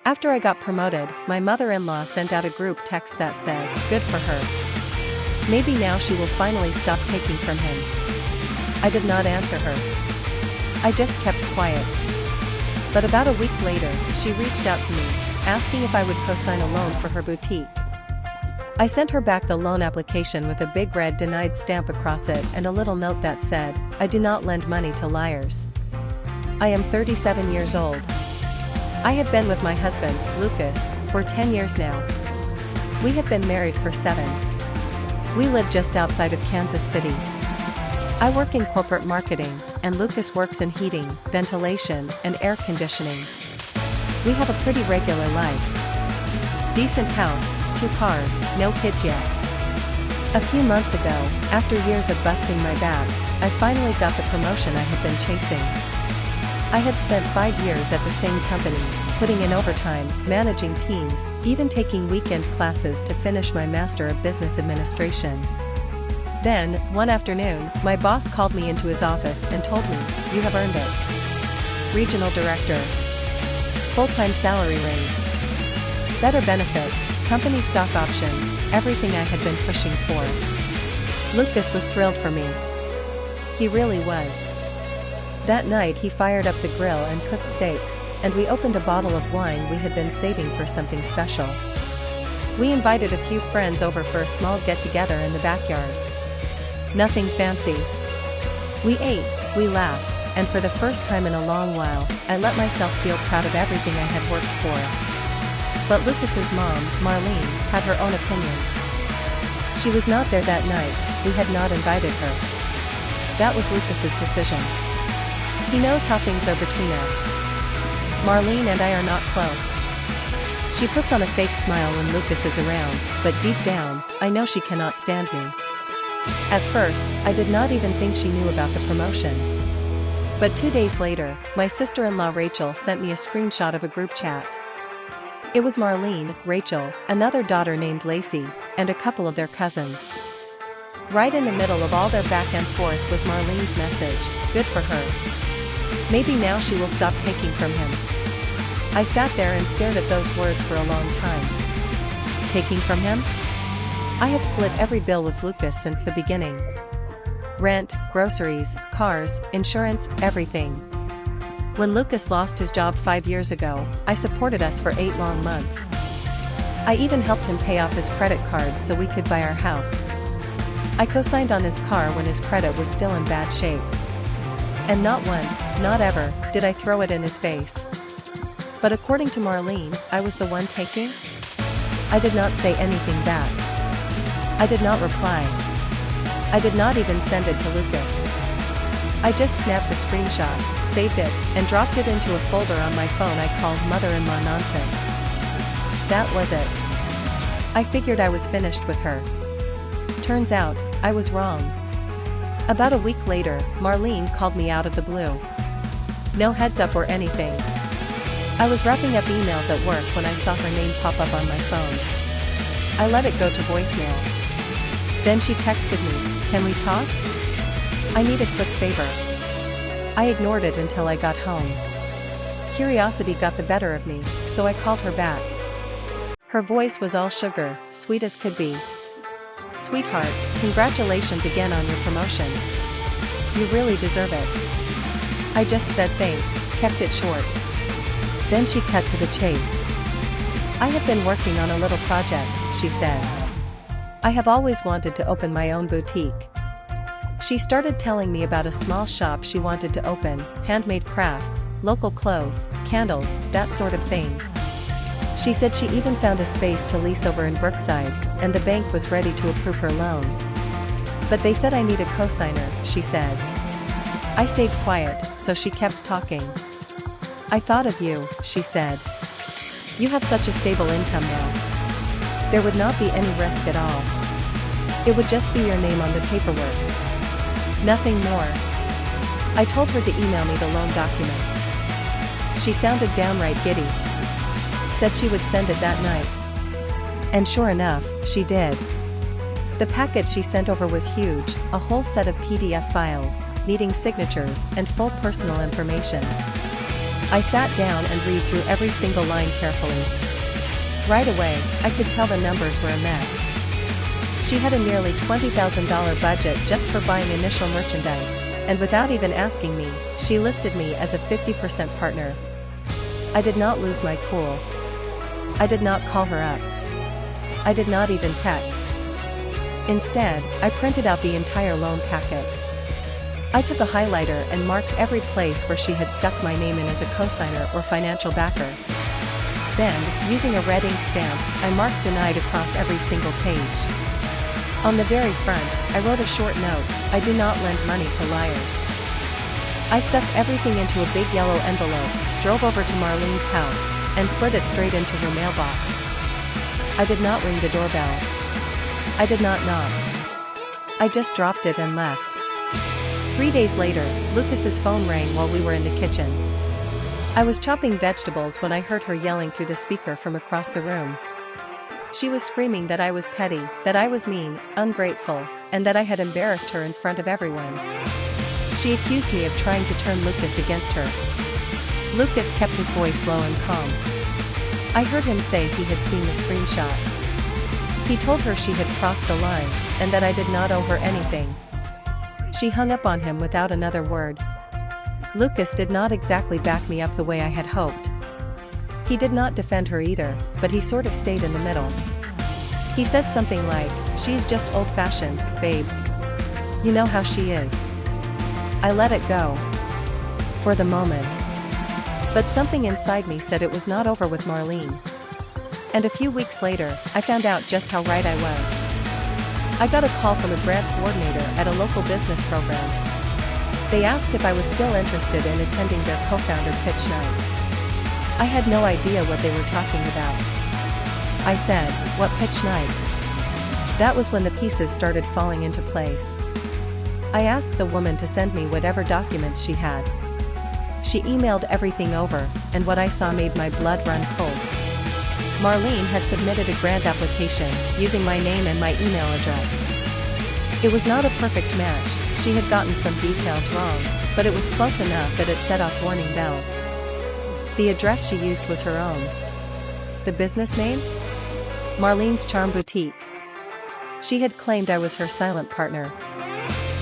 After I got promoted, my mother-in-law sent out a group text that said, "Good for her. Maybe now she will finally stop taking from him." I did not answer her. I just kept quiet. But about a week later, she reached out to me, asking if I would co-sign a loan for her boutique. I sent her back the loan application with a big red denied stamp across it and a little note that said, "I do not lend money to liars." I am 37 years old. I have been with my husband, Lucas, for 10 years now. We have been married for 7. We live just outside of Kansas City. I work in corporate marketing, and Lucas works in heating, ventilation, and air conditioning. We have a pretty regular life. Decent house, 2 cars, no kids yet. A few months ago, after years of busting my back, I finally got the promotion I had been chasing. I had spent 5 years at the same company, putting in overtime, managing teams, even taking weekend classes to finish my Master of Business Administration. Then, one afternoon, my boss called me into his office and told me, "You have earned it. Regional Director. Full-time salary raise. Better benefits, company stock options, everything I had been pushing for." Lucas was thrilled for me. He really was. That night he fired up the grill and cooked steaks, and we opened a bottle of wine we had been saving for something special. We invited a few friends over for a small get-together in the backyard. Nothing fancy. We ate, we laughed, and for the first time in a long while, I let myself feel proud of everything I had worked for. But Lucas's mom, Marlene, had her own opinions. She was not there that night, we had not invited her. That was Lucas's decision. He knows how things are between us. Marlene and I are not close. She puts on a fake smile when Lucas is around, but deep down, I know she cannot stand me. At first, I did not even think she knew about the promotion. But 2 days later, my sister-in-law Rachel sent me a screenshot of a group chat. It was Marlene, Rachel, another daughter named Lacey, and a couple of their cousins. Right in the middle of all their back and forth was Marlene's message, "Good for her. Maybe now she will stop taking from him." I sat there and stared at those words for a long time. Taking from him? I have split every bill with Lucas since the beginning. Rent, groceries, cars, insurance, everything. When Lucas lost his job 5 years ago, I supported us for 8 long months. I even helped him pay off his credit cards so we could buy our house. I co-signed on his car when his credit was still in bad shape. And not once, not ever, did I throw it in his face. But according to Marlene, I was the one taking? I did not say anything back. I did not reply. I did not even send it to Lucas. I just snapped a screenshot, saved it, and dropped it into a folder on my phone I called Mother-in-Law Nonsense. That was it. I figured I was finished with her. Turns out, I was wrong. About a week later, Marlene called me out of the blue. No heads up or anything. I was wrapping up emails at work when I saw her name pop up on my phone. I let it go to voicemail. Then she texted me, "Can we talk? I need a quick favor." I ignored it until I got home. Curiosity got the better of me, so I called her back. Her voice was all sugar, sweet as could be. "Sweetheart, congratulations again on your promotion. You really deserve it." I just said thanks, kept it short. Then she cut to the chase. "I have been working on a little project," she said. "I have always wanted to open my own boutique." She started telling me about a small shop she wanted to open, handmade crafts, local clothes, candles, that sort of thing. She said she even found a space to lease over in Brookside, and the bank was ready to approve her loan. "But they said I need a co-signer," she said. I stayed quiet, so she kept talking. "I thought of you," she said. "You have such a stable income now. There would not be any risk at all. It would just be your name on the paperwork. Nothing more." I told her to email me the loan documents. She sounded downright giddy. Said she would send it that night. And sure enough, she did. The packet she sent over was huge, a whole set of PDF files, needing signatures and full personal information. I sat down and read through every single line carefully. Right away, I could tell the numbers were a mess. She had a nearly $20,000 budget just for buying initial merchandise, and without even asking me, she listed me as a 50% partner. I did not lose my cool. I did not call her up. I did not even text. Instead, I printed out the entire loan packet. I took a highlighter and marked every place where she had stuck my name in as a cosigner or financial backer. Then, using a red ink stamp, I marked denied across every single page. On the very front, I wrote a short note: I do not lend money to liars. I stuffed everything into a big yellow envelope, drove over to Marlene's house, and slid it straight into her mailbox. I did not ring the doorbell. I did not knock. I just dropped it and left. 3 days later, Lucas's phone rang while we were in the kitchen. I was chopping vegetables when I heard her yelling through the speaker from across the room. She was screaming that I was petty, that I was mean, ungrateful, and that I had embarrassed her in front of everyone. She accused me of trying to turn Lucas against her. Lucas kept his voice low and calm. I heard him say he had seen the screenshot. He told her she had crossed the line, and that I did not owe her anything. She hung up on him without another word. Lucas did not exactly back me up the way I had hoped. He did not defend her either, but he sort of stayed in the middle. He said something like, "She's just old-fashioned, babe. You know how she is." I let it go. For the moment. But something inside me said it was not over with Marlene. And a few weeks later, I found out just how right I was. I got a call from a grant coordinator at a local business program. They asked if I was still interested in attending their co-founder pitch night. I had no idea what they were talking about. I said, "What pitch night?" That was when the pieces started falling into place. I asked the woman to send me whatever documents she had. She emailed everything over, and what I saw made my blood run cold. Marlene had submitted a grant application, using my name and my email address. It was not a perfect match, she had gotten some details wrong, but it was close enough that it set off warning bells. The address she used was her own. The business name? Marlene's Charm Boutique. She had claimed I was her silent partner.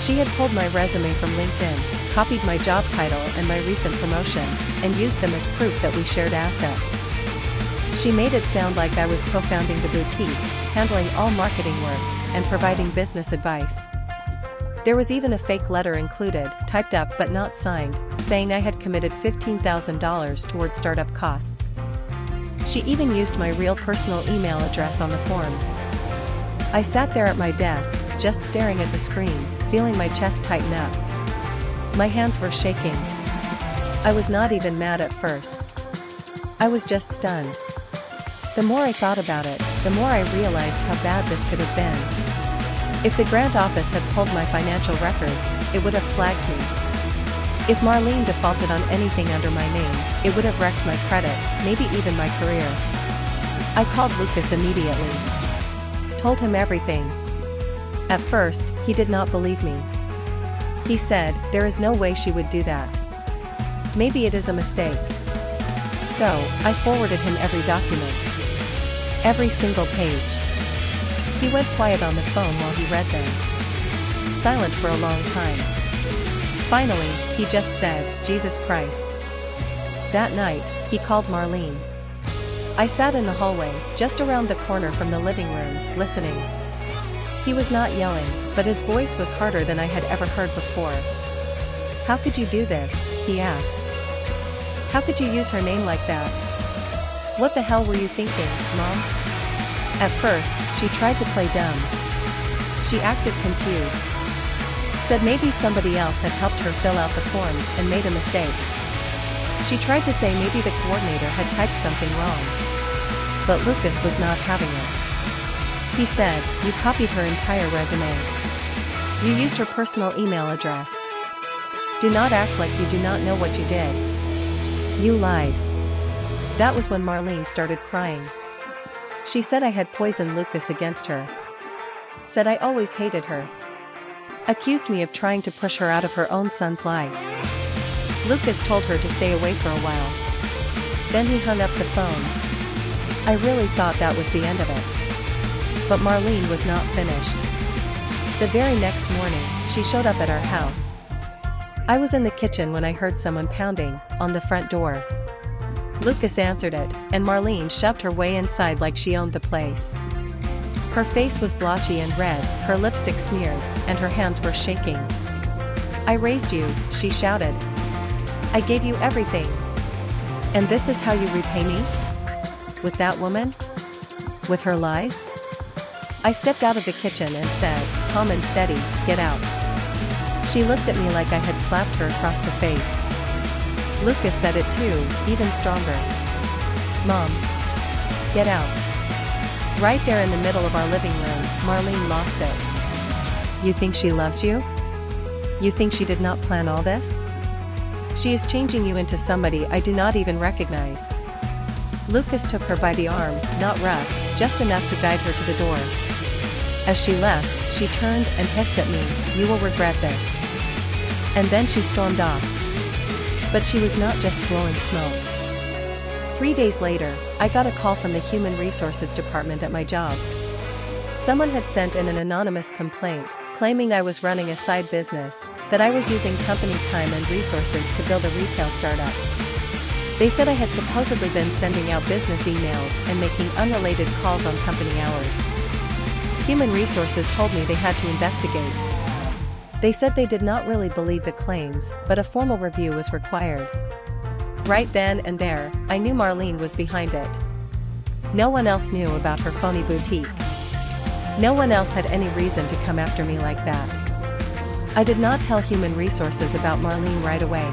She had pulled my resume from LinkedIn, copied my job title and my recent promotion, and used them as proof that we shared assets. She made it sound like I was co-founding the boutique, handling all marketing work, and providing business advice. There was even a fake letter included, typed up but not signed, saying I had committed $15,000 toward startup costs. She even used my real personal email address on the forms. I sat there at my desk, just staring at the screen, feeling my chest tighten up. My hands were shaking. I was not even mad at first. I was just stunned. The more I thought about it, the more I realized how bad this could have been. If the grant office had pulled my financial records, it would have flagged me. If Marlene defaulted on anything under my name, it would have wrecked my credit, maybe even my career. I called Lucas immediately. Told him everything. At first, he did not believe me. He said, "There is no way she would do that. Maybe it is a mistake." So, I forwarded him every document. Every single page. He went quiet on the phone while he read them. Silent for a long time. Finally, he just said, "Jesus Christ." That night, he called Marlene. I sat in the hallway, just around the corner from the living room, listening. He was not yelling, but his voice was harder than I had ever heard before. "How could you do this?" he asked. "How could you use her name like that? What the hell were you thinking, Mom?" At first, she tried to play dumb. She acted confused. Said maybe somebody else had helped her fill out the forms and made a mistake. She tried to say maybe the coordinator had typed something wrong. But Lucas was not having it. He said, "You copied her entire resume. You used her personal email address. Do not act like you do not know what you did. You lied." That was when Marlene started crying. She said I had poisoned Lucas against her. Said I always hated her. Accused me of trying to push her out of her own son's life. Lucas told her to stay away for a while. Then he hung up the phone. I really thought that was the end of it. But Marlene was not finished. The very next morning, she showed up at our house. I was in the kitchen when I heard someone pounding on the front door. Lucas answered it, and Marlene shoved her way inside like she owned the place. Her face was blotchy and red, her lipstick smeared, and her hands were shaking. I raised you, she shouted. I gave you everything. And this is how you repay me? With that woman? With her lies? I stepped out of the kitchen and said, calm and steady, get out. She looked at me like I had slapped her across the face. Lucas said it too, even stronger. Mom. Get out. Right there in the middle of our living room, Marlene lost it. You think she loves you? You think she did not plan all this? She is changing you into somebody I do not even recognize. Lucas took her by the arm, not rough, just enough to guide her to the door. As she left, she turned and hissed at me, you will regret this. And then she stormed off. But she was not just blowing smoke. 3 days later, I got a call from the Human Resources Department at my job. Someone had sent in an anonymous complaint, claiming I was running a side business, that I was using company time and resources to build a retail startup. They said I had supposedly been sending out business emails and making unrelated calls on company hours. Human Resources told me they had to investigate. They said they did not really believe the claims, but a formal review was required. Right then and there, I knew Marlene was behind it. No one else knew about her phony boutique. No one else had any reason to come after me like that. I did not tell Human Resources about Marlene right away.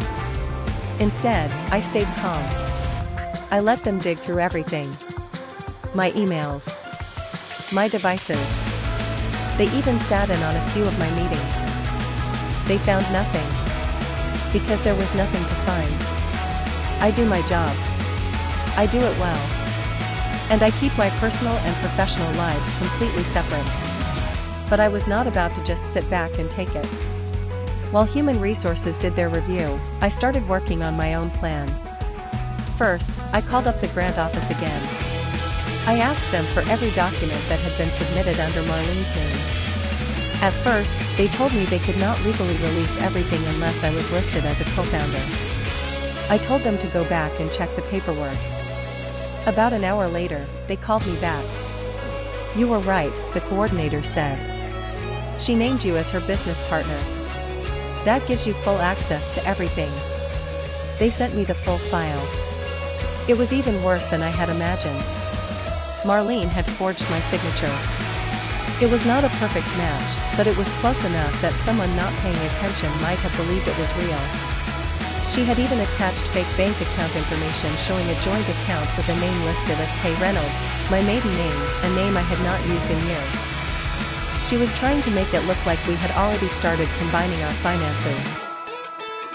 Instead, I stayed calm. I let them dig through everything. My emails. My devices. They even sat in on a few of my meetings. They found nothing. Because there was nothing to find. I do my job. I do it well. And I keep my personal and professional lives completely separate. But I was not about to just sit back and take it. While Human Resources did their review, I started working on my own plan. First, I called up the grant office again. I asked them for every document that had been submitted under Marlene's name. At first, they told me they could not legally release everything unless I was listed as a co-founder. I told them to go back and check the paperwork. About an hour later, they called me back. You were right, the coordinator said. She named you as her business partner. That gives you full access to everything. They sent me the full file. It was even worse than I had imagined. Marlene had forged my signature. It was not a perfect match, but it was close enough that someone not paying attention might have believed it was real. She had even attached fake bank account information showing a joint account with a name listed as K. Reynolds, my maiden name, a name I had not used in years. She was trying to make it look like we had already started combining our finances.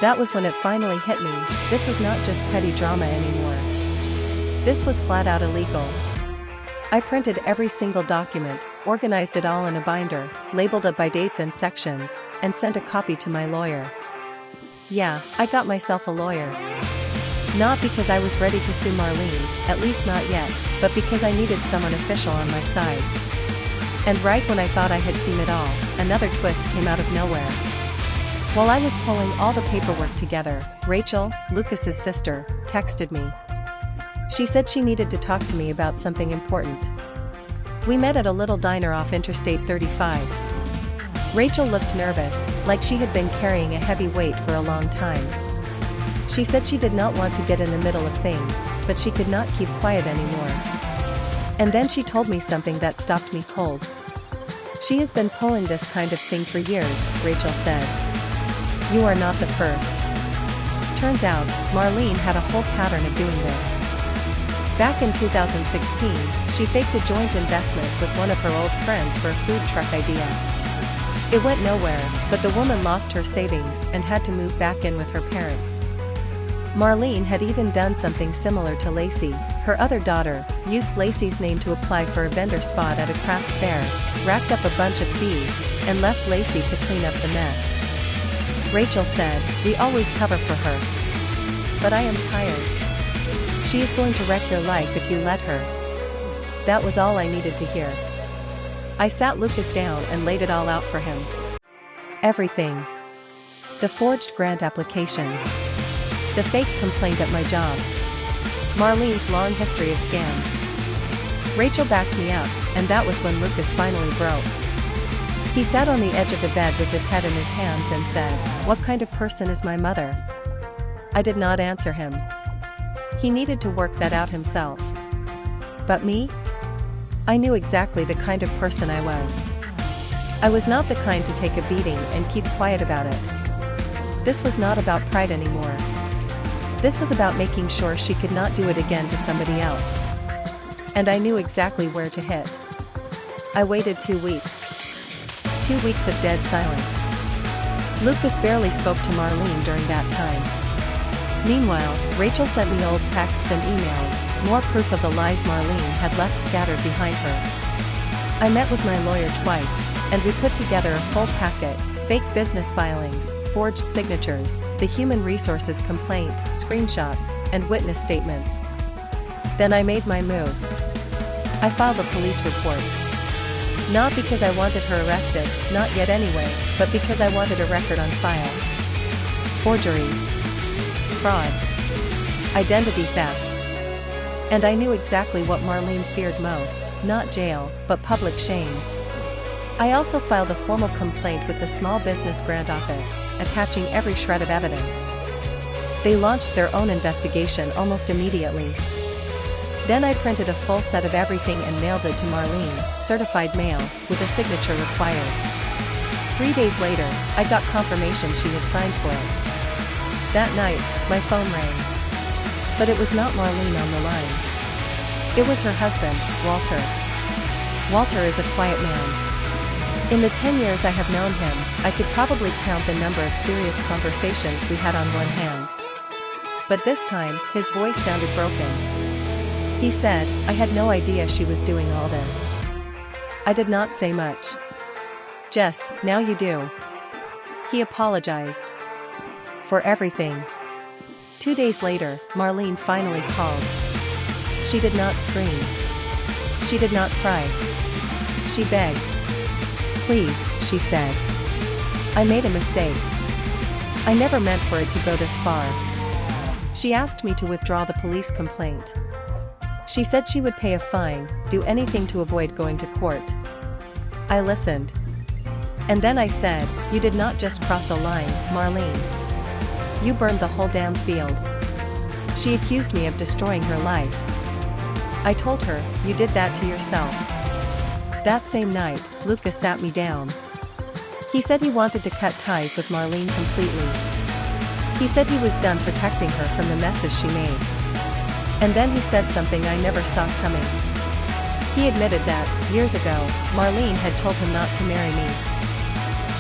That was when it finally hit me, this was not just petty drama anymore. This was flat out illegal. I printed every single document, organized it all in a binder, labeled it by dates and sections, and sent a copy to my lawyer. Yeah, I got myself a lawyer. Not because I was ready to sue Marlene, at least not yet, but because I needed someone official on my side. And right when I thought I had seen it all, another twist came out of nowhere. While I was pulling all the paperwork together, Rachel, Lucas's sister, texted me. She said she needed to talk to me about something important. We met at a little diner off Interstate 35. Rachel looked nervous, like she had been carrying a heavy weight for a long time. She said she did not want to get in the middle of things, but she could not keep quiet anymore. And then she told me something that stopped me cold. She has been pulling this kind of thing for years, Rachel said. You are not the first. Turns out, Marlene had a whole pattern of doing this. Back in 2016, she faked a joint investment with one of her old friends for a food truck idea. It went nowhere, but the woman lost her savings and had to move back in with her parents. Marlene had even done something similar to Lacey, her other daughter, used Lacey's name to apply for a vendor spot at a craft fair, racked up a bunch of fees, and left Lacey to clean up the mess. Rachel said, "We always cover for her." but I am tired. She is going to wreck your life if you let her. That was all I needed to hear. I sat Lucas down and laid it all out for him. Everything. The forged grant application. The fake complaint at my job. Marlene's long history of scams. Rachel backed me up, and that was when Lucas finally broke. He sat on the edge of the bed with his head in his hands and said, "What kind of person is my mother?" I did not answer him. He needed to work that out himself. But me? I knew exactly the kind of person I was. I was not the kind to take a beating and keep quiet about it. This was not about pride anymore. This was about making sure she could not do it again to somebody else. And I knew exactly where to hit. I waited 2 weeks. 2 weeks of dead silence. Lucas barely spoke to Marlene during that time. Meanwhile, Rachel sent me old texts and emails, more proof of the lies Marlene had left scattered behind her. I met with my lawyer twice, and we put together a full packet: fake business filings, forged signatures, the human resources complaint, screenshots, and witness statements. Then I made my move. I filed a police report. Not because I wanted her arrested, not yet anyway, but because I wanted a record on file. Forgery. Fraud. Identity theft. And I knew exactly what Marlene feared most, not jail, but public shame. I also filed a formal complaint with the Small Business Grant Office, attaching every shred of evidence. They launched their own investigation almost immediately. Then I printed a full set of everything and mailed it to Marlene, certified mail, with a signature required. 3 days later, I got confirmation she had signed for it. That night, my phone rang. But it was not Marlene on the line. It was her husband, Walter. Walter is a quiet man. In the 10 years I have known him, I could probably count the number of serious conversations we had on one hand. But this time, his voice sounded broken. He said, "I had no idea she was doing all this." I did not say much. Just, "Now you do." He apologized. For everything. 2 days later, Marlene finally called. She did not scream. She did not cry. She begged. "Please," she said. "I made a mistake. I never meant for it to go this far." She asked me to withdraw the police complaint. She said she would pay a fine, do anything to avoid going to court. I listened. And then I said, "You did not just cross a line, Marlene. You burned the whole damn field." She accused me of destroying her life. I told her, "You did that to yourself." That same night, Lucas sat me down. He said he wanted to cut ties with Marlene completely. He said he was done protecting her from the messes she made. And then he said something I never saw coming. He admitted that, years ago, Marlene had told him not to marry me.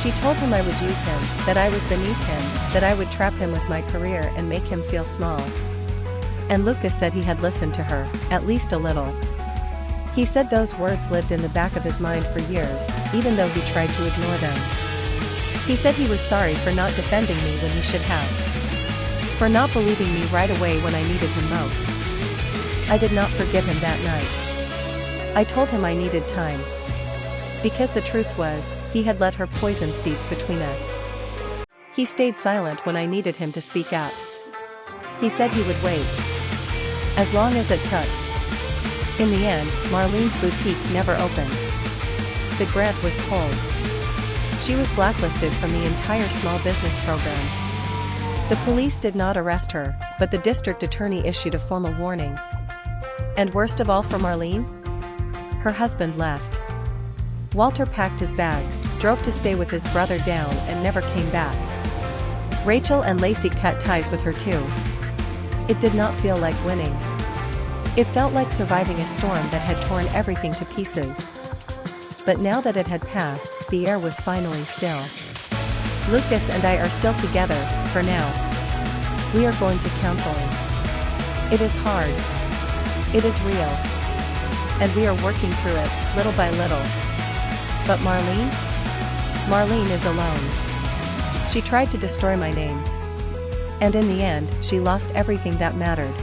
She told him I would use him, that I was beneath him, that I would trap him with my career and make him feel small. And Lucas said he had listened to her, at least a little. He said those words lived in the back of his mind for years, even though he tried to ignore them. He said he was sorry for not defending me when he should have. For not believing me right away when I needed him most. I did not forgive him that night. I told him I needed time. Because the truth was, he had let her poison seep between us. He stayed silent when I needed him to speak up. He said he would wait. As long as it took. In the end, Marlene's boutique never opened. The grant was pulled. She was blacklisted from the entire small business program. The police did not arrest her, but the district attorney issued a formal warning. And worst of all for Marlene? Her husband left. Walter packed his bags, drove to stay with his brother down and never came back. Rachel and Lacey cut ties with her too. It did not feel like winning. It felt like surviving a storm that had torn everything to pieces. But now that it had passed, the air was finally still. Lucas and I are still together, for now. We are going to counseling. It is hard. It is real. And we are working through it, little by little. But Marlene? Marlene is alone. She tried to destroy my name. And in the end, she lost everything that mattered.